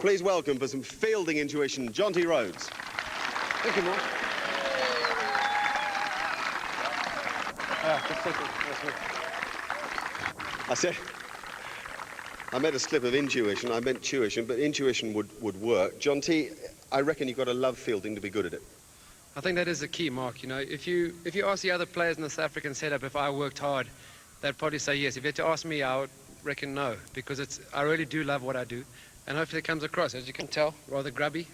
Please welcome, for some fielding intuition, Jonty Rhodes. Thank you, Mark. I said, I made a slip of intuition. I meant tuition, but intuition would work. Jonty, I reckon you've got to love fielding to be good at it. I think that is the key, Mark. You know, if you ask the other players in the South African setup if I worked hard, they'd probably say yes. If you had to ask me, I would reckon no, because I really do love what I do, and hopefully it comes across. As you can tell, rather grubby.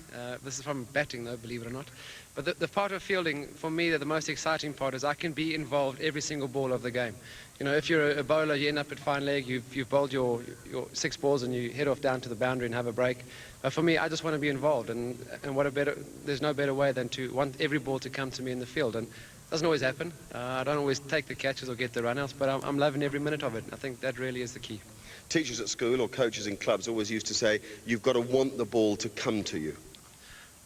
This is from batting, though, believe it or not. But the part of fielding, for me, the most exciting part is I can be involved every single ball of the game. You know, if you're a bowler, you end up at fine leg, you've bowled your 6 balls and you head off down to the boundary and have a break. For me, I just want to be involved, and there's no better way than to want every ball to come to me in the field. And it doesn't always happen. I don't always take the catches or get the run-outs, but I'm loving every minute of it. I think that really is the key. Teachers at school or coaches in clubs always used to say, you've got to want the ball to come to you.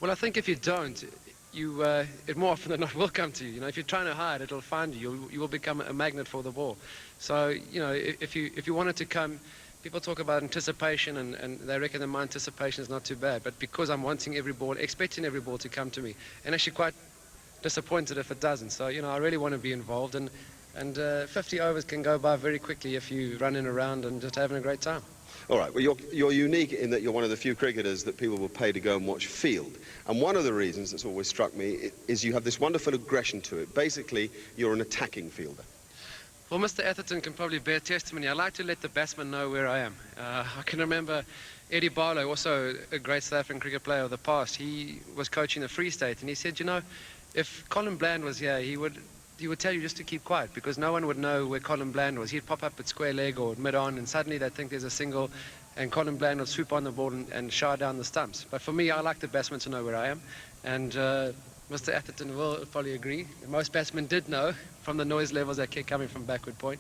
Well, I think if you don't, it more often than not will come to you. You know, if you're trying to hide, it'll find you. You will become a magnet for the ball. So, you know, if you want it to come, people talk about anticipation, and they reckon that my anticipation is not too bad. But because I'm wanting every ball, expecting every ball to come to me, and actually quite disappointed if it doesn't. So, you know, I really want to be involved, and 50 overs can go by very quickly if you running around and just having a great time. All right, well, you're unique in that you're one of the few cricketers that people will pay to go and watch field. And one of the reasons that's always struck me is you have this wonderful aggression to it. Basically, you're an attacking fielder. Well, Mr. Atherton can probably bear testimony. I like to let the batsman know where I am. I can remember Eddie Barlow, also a great South African cricket player of the past. He was coaching the Free State, and he said, you know, if Colin Bland was here, he would tell you just to keep quiet, because no one would know where Colin Bland was. He'd pop up at square leg or mid-on, and suddenly they'd think there's a single, and Colin Bland would swoop on the ball and shy down the stumps. But for me, I like the batsman to know where I am, and Mr. Atherton will probably agree. Most batsmen did know from the noise levels that kept coming from backward point.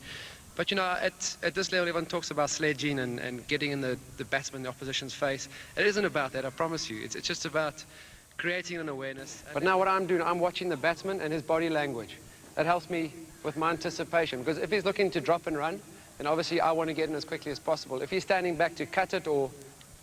But, you know, at this level, everyone talks about sledging and getting in the batsman, the opposition's face. It isn't about that, I promise you. It's just about creating an awareness. But now what I'm doing, I'm watching the batsman and his body language. That helps me with my anticipation, because if he's looking to drop and run, then obviously I want to get in as quickly as possible. If he's standing back to cut it or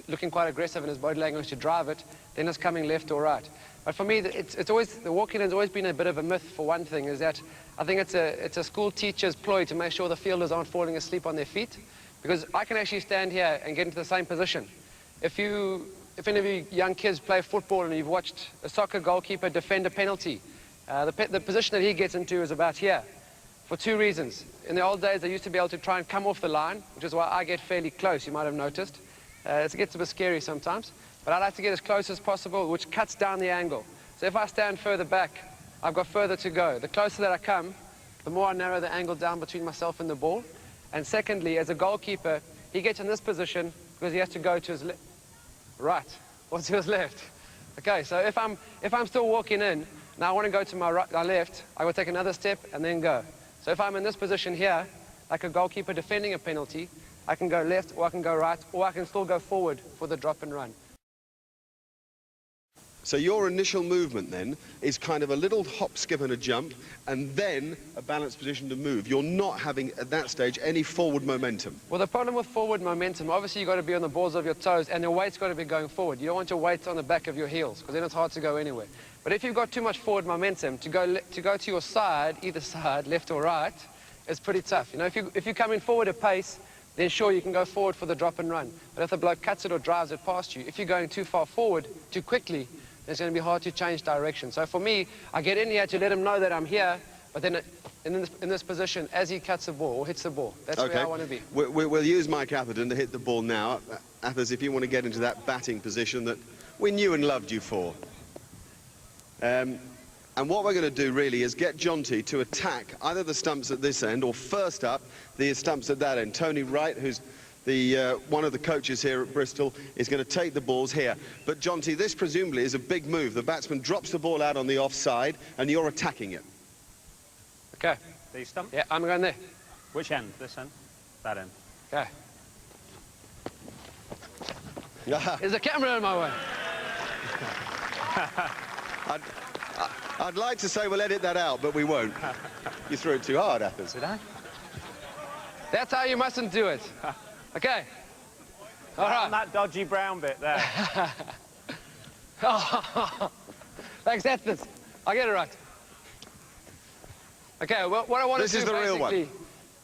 looking quite aggressive in his body language to drive it, then it's coming left or right. But for me, it's always, the walk-in has always been a bit of a myth. For one thing, is that I think it's a school teacher's ploy to make sure the fielders aren't falling asleep on their feet, because I can actually stand here and get into the same position. If any of you young kids play football and you've watched a soccer goalkeeper defend a penalty, the position that he gets into is about here, for 2 reasons. In the old days, they used to be able to try and come off the line, which is why I get fairly close, you might have noticed. It gets a bit scary sometimes, but I like to get as close as possible, which cuts down the angle. So if I stand further back, I've got further to go. The closer that I come, the more I narrow the angle down between myself and the ball. And secondly, as a goalkeeper, he gets in this position because he has to go to his right or to his left. Okay, so if I'm still walking in, now I want to go to my left, I will take another step and then go. So if I'm in this position here, like a goalkeeper defending a penalty, I can go left or I can go right, or I can still go forward for the drop and run. So your initial movement then is kind of a little hop, skip and a jump, and then a balanced position to move. You're not having, at that stage, any forward momentum. Well, the problem with forward momentum, obviously you've got to be on the balls of your toes, and your weight's got to be going forward. You don't want your weight on the back of your heels, because then it's hard to go anywhere. But if you've got too much forward momentum, to go to your side, either side, left or right, it's pretty tough. You know, if you're coming forward at pace, then sure, you can go forward for the drop and run. But if the bloke cuts it or drives it past you, if you're going too far forward, too quickly, it's going to be hard to change direction. So for me, I get in here to let him know that I'm here, but then in this position, as he cuts the ball or hits the ball, that's okay. where I want to be. We'll use Mike Atherton to hit the ball now. Athers, if you want to get into that batting position that we knew and loved you for. And what we're going to do really is get Jonty to attack either the stumps at this end or first up the stumps at that end. Tony Wright, who's one of the coaches here at Bristol, is going to take the balls here. But Jonty, this presumably is a big move. The batsman drops the ball out on the offside and you're attacking it. Okay. The stump? Yeah, I'm going there. Which end? This end? That end? Okay. There's a camera in my way. I'd like to say we'll edit that out, but we won't. You threw it too hard, Athers. Did I? That's how you mustn't do it. Okay. All right. On that dodgy brown bit there. Thanks, Ethers. I'll get it right. Okay, well, what I want This to is do the real one. basically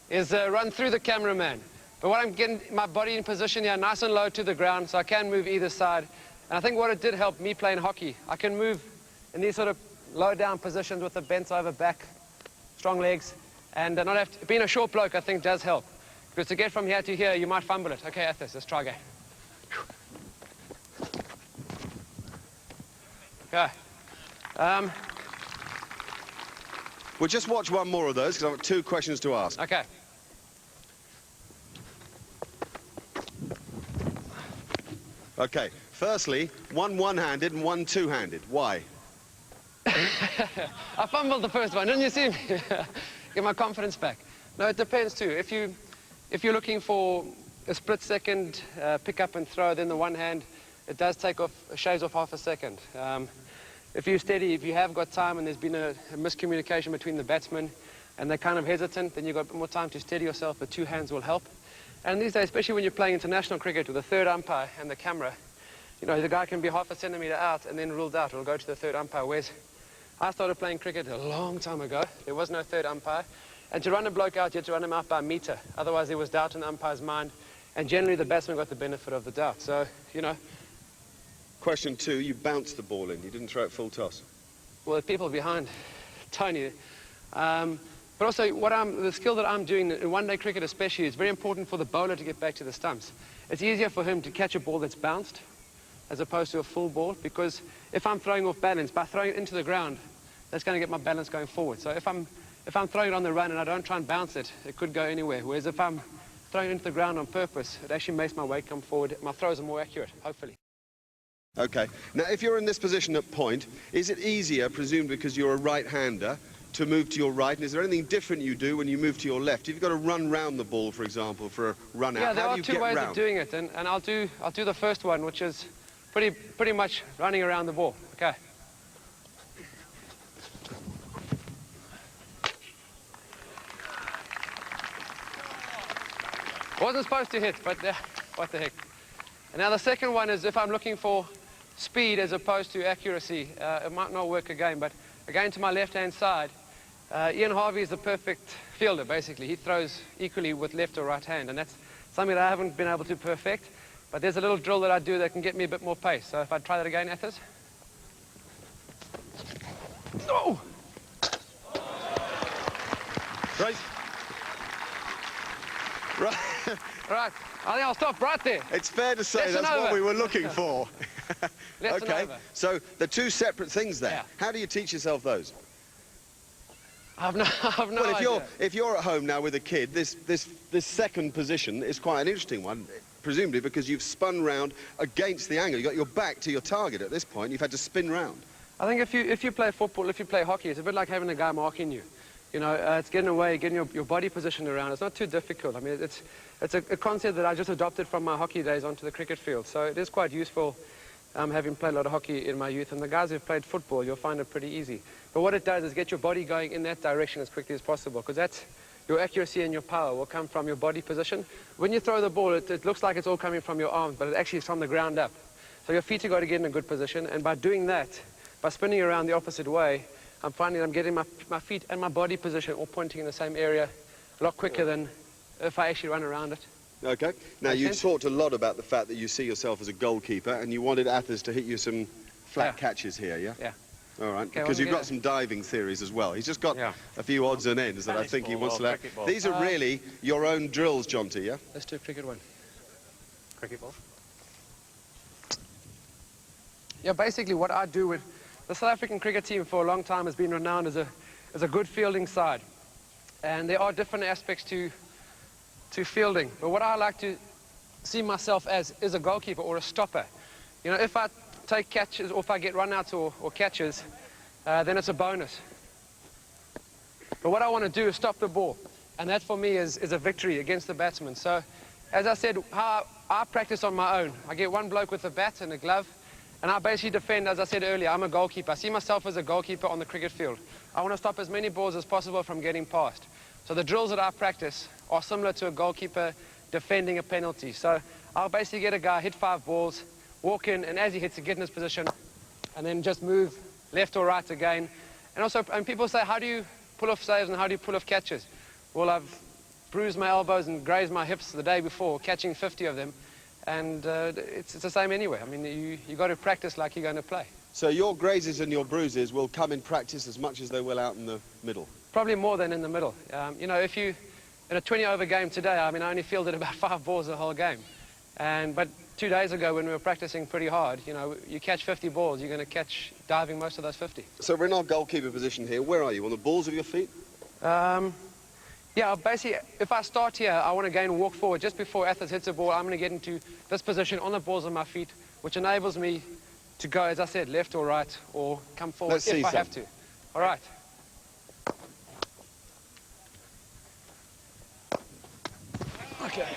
is run through the cameraman. But what I'm getting my body in position here, nice and low to the ground, so I can move either side. And I think what it did help me playing hockey, I can move in these sort of low down positions with a bent over back, strong legs, and not have to, being a short bloke, I think does help. Because to get from here to here, you might fumble it. Okay, Ethers, let's try again. Okay. We'll just watch one more of those because I've got 2 questions to ask. Okay. Okay, firstly, one one-handed and one two-handed. Why? I fumbled the first one, didn't you see me? Get my confidence back. No, it depends too. If you're looking for a split second pick up and throw, then the one hand, it does take off, shaves off half a second. If you're steady, if you have got time and there's been a miscommunication between the batsmen and they're kind of hesitant, then you've got a bit more time to steady yourself, but 2 hands will help. And these days, especially when you're playing international cricket with a third umpire and the camera, you know, the guy can be half a centimetre out and then ruled out. It'll go to the third umpire. Whereas I started playing cricket a long time ago. There was no third umpire. And to run a bloke out, you had to run him out by a metre. Otherwise, there was doubt in the umpire's mind. And generally, the batsman got the benefit of the doubt. So, you know. Question 2, you bounced the ball in. You didn't throw it full toss. Well, the people behind Tony. But also, the skill that I'm doing in one-day cricket especially is very important for the bowler to get back to the stumps. It's easier for him to catch a ball that's bounced as opposed to a full ball, because if I'm throwing off balance, by throwing it into the ground, that's going to get my balance going forward. So if I'm throwing it on the run and I don't try and bounce it, it could go anywhere. Whereas if I'm throwing it into the ground on purpose, it actually makes my weight come forward. My throws are more accurate, hopefully. Okay. Now, if you're in this position at point, is it easier, presumed because you're a right-hander, to move to your right? And is there anything different you do when you move to your left? If you've got to run round the ball, for example, for a run out, yeah, there how are do you 2 get ways round? of doing it, and I'll do the first one, which is pretty much running around the ball. Okay. Wasn't supposed to hit, but what the heck. And now the second one is if I'm looking for speed as opposed to accuracy. It might not work again, but again to my left-hand side, Ian Harvey is the perfect fielder, basically. He throws equally with left or right hand, and that's something that I haven't been able to perfect. But there's a little drill that I do that can get me a bit more pace. So if I try that again, Ethers. No! Right. Right. Right. I think I'll stop right there. It's fair to say Lesson that's what over. we were looking for. Lesson Okay, over. so the 2 separate things there. Yeah. How do you teach yourself those? I've no Well, idea. if you're at home now with a kid, this second position is quite an interesting one, presumably because you've spun round against the angle. You've got your back to your target at this point. You've had to spin round. I think if you play football, if you play hockey, it's a bit like having a guy marking you. You know, it's getting away, getting your body positioned around. It's not too difficult. I mean, it's a concept that I just adopted from my hockey days onto the cricket field. So it is quite useful, having played a lot of hockey in my youth. And the guys who've played football, you'll find it pretty easy. But what it does is get your body going in that direction as quickly as possible, because that's your accuracy and your power will come from your body position. When you throw the ball, it looks like it's all coming from your arms, but it actually is from the ground up. So your feet have got to get in a good position, and by doing that, by spinning around the opposite way, I'm finding I'm getting my feet and my body position all pointing in the same area a lot quicker than if I actually run around it. Okay. Now, Make you sense? talked a lot about the fact that you see yourself as a goalkeeper, and you wanted Athers to hit you some flat catches here, yeah? Yeah. All right, Okay, because well, you've got some diving theories as well. He's just got a few odds and ends that I Tennis think he ball wants or to let. cricket ball? These are really your own drills, Jonty, yeah? Let's do a cricket one. Cricket ball. Yeah, basically what I do with the South African cricket team for a long time has been renowned as a good fielding side. And there are different aspects to fielding. But what I like to see myself as is a goalkeeper or a stopper. You know, if I take catches or if I get run-outs or catches, then it's a bonus. But what I want to do is stop the ball. And that for me is a victory against the batsman. So, as I said, how I practice on my own. I get one bloke with a bat and a glove, and I basically defend, as I said earlier, I'm a goalkeeper. I see myself as a goalkeeper on the cricket field. I want to stop as many balls as possible from getting past. So the drills that I practice are similar to a goalkeeper defending a penalty. So I'll basically get a guy, hit 5 balls, walk in, and as he hits it, get in his position, and then just move left or right again. And also, and people say, how do you pull off saves and how do you pull off catches? Well, I've bruised my elbows and grazed my hips the day before, catching 50 of them, and it's the same anyway. I mean, you got to practice like you're going to play. So your grazes and your bruises will come in practice as much as they will out in the middle? Probably more than in the middle. You know, if you, in a 20-over game today, I mean, I only fielded about 5 balls the whole game. But 2 days ago when we were practicing pretty hard, you know, you catch 50 balls, you're going to catch diving most of those 50. So we're in our goalkeeper position here. Where are you, on the balls of your feet? Yeah, basically, if I start here, I want to gain a walk forward. Just before Athens hits the ball, I'm going to get into this position on the balls of my feet, which enables me to go, as I said, left or right, or come forward if I have to. All right. Okay.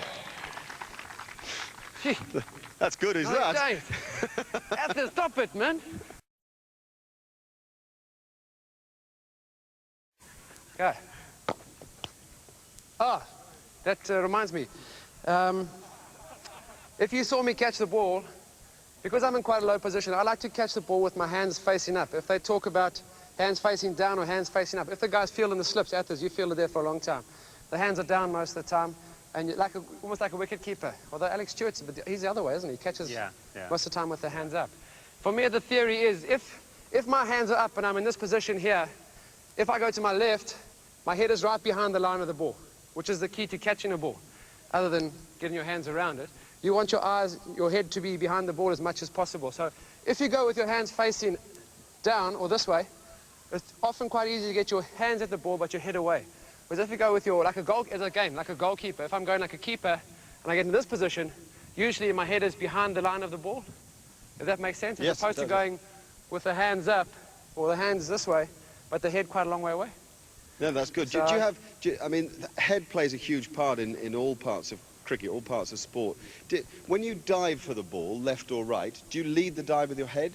Gee. That's good, is that? Athens, stop it, man. Okay. Ah, that reminds me. If you saw me catch the ball, because I'm in quite a low position, I like to catch the ball with my hands facing up. If they talk about hands facing down or hands facing up, if the guy's feeling the slips, Athens, you feel it there for a long time. The hands are down most of the time, and you're like almost like a wicket keeper. Although Alex Stewart's, he's the other way, isn't he? He catches most of the time with the hands up. For me, the theory is if my hands are up and I'm in this position here, if I go to my left, my head is right behind the line of the ball, which is the key to catching a ball, other than getting your hands around it. You want your eyes, your head to be behind the ball as much as possible. So if you go with your hands facing down or this way, it's often quite easy to get your hands at the ball but your head away. Whereas if you go with your, like a goalkeeper, if I'm going like a keeper and I get in this position, usually my head is behind the line of the ball. If that makes sense? Yes, as opposed to going with the hands up or the hands this way, but the head quite a long way away. Yeah, that's good. So, I mean, the head plays a huge part in all parts of cricket, all parts of sport. When you dive for the ball, left or right, do you lead the dive with your head?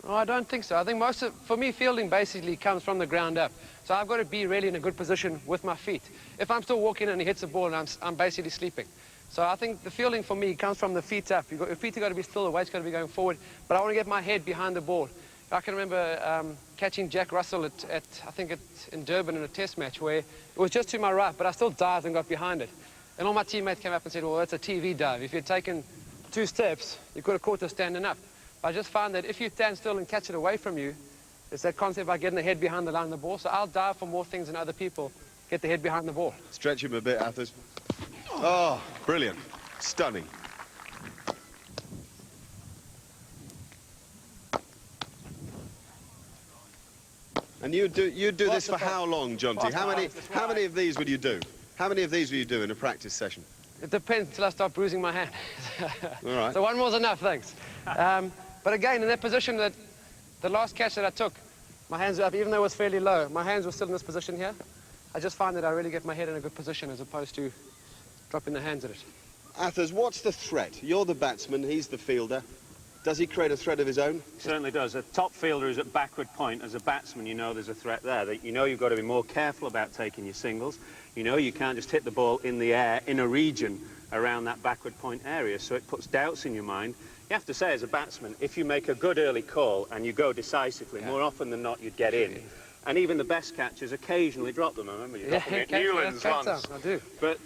Oh, I don't think so. I think for me, fielding basically comes from the ground up. So I've got to be really in a good position with my feet. If I'm still walking and he hits the ball and I'm basically sleeping. So I think the fielding for me comes from the feet up. Your feet have got to be still, the weight's got to be going forward, but I want to get my head behind the ball. I can remember catching Jack Russell in Durban in a test match where it was just to my right, but I still dived and got behind it. And all my teammates came up and said, well, that's a TV dive. If you'd taken 2 steps, you could have caught her standing up. But I just found that if you stand still and catch it away from you, it's that concept about getting the head behind the line of the ball. So I'll dive for more things than other people, get the head behind the ball. Stretch him a bit, Athens. Oh, brilliant. Stunning. And you do this for how long, Jonty? How many of these would you do? How many of these will you do in a practice session? It depends until I start bruising my hand. All right. So one more's enough, thanks. But again, in that position, that the last catch that I took, my hands were up, even though it was fairly low, my hands were still in this position here. I just find that I really get my head in a good position as opposed to dropping the hands at it. Athens, what's the threat? You're the batsman, he's the fielder. Does he create a threat of his own? Certainly does. A top fielder is at backward point. As a batsman, you know there's a threat there. That you know you've got to be more careful about taking your singles. You know you can't just hit the ball in the air in a region around that backward point area, so it puts doubts in your mind. You have to say, as a batsman, if you make a good early call and you go decisively, more often than not you'd get in. And even the best catchers occasionally drop them. I remember you dropping it Newlands once. I do. But,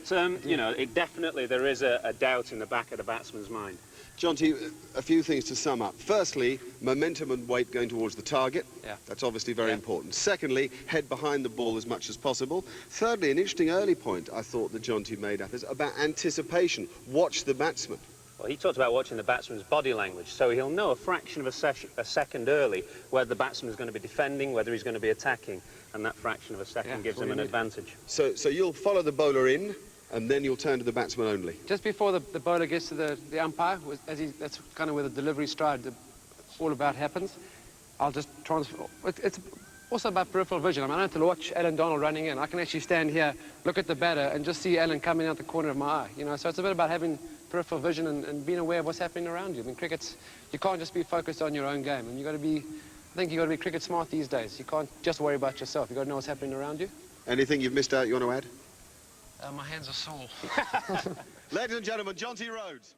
you know, definitely there is a doubt in the back of the batsman's mind. Jonty, a few things to sum up. Firstly, momentum and weight going towards the target. Yeah. That's obviously very important. Secondly, head behind the ball as much as possible. Thirdly, an interesting early point I thought that Jonty made, Athens, about anticipation. Watch the batsman. Well, he talked about watching the batsman's body language, so he'll know a fraction of a second early whether the batsman is going to be defending, whether he's going to be attacking, and that fraction of a second gives him an advantage. So you'll follow the bowler in, and then you'll turn to the batsman only. Just before the bowler gets to the umpire, that's kind of where the delivery stride, all about happens. I'll just transfer. It's also about peripheral vision. I mean, I don't have to watch Alan Donald running in. I can actually stand here, look at the batter, and just see Alan coming out the corner of my eye. You know, so it's a bit about having peripheral vision and being aware of what's happening around you. I mean, you can't just be focused on your own game, and I think you've got to be cricket smart these days. You can't just worry about yourself. You've got to know what's happening around you. Anything you've missed out you want to add? My hands are sore. Ladies and gentlemen, Jonty Rhodes.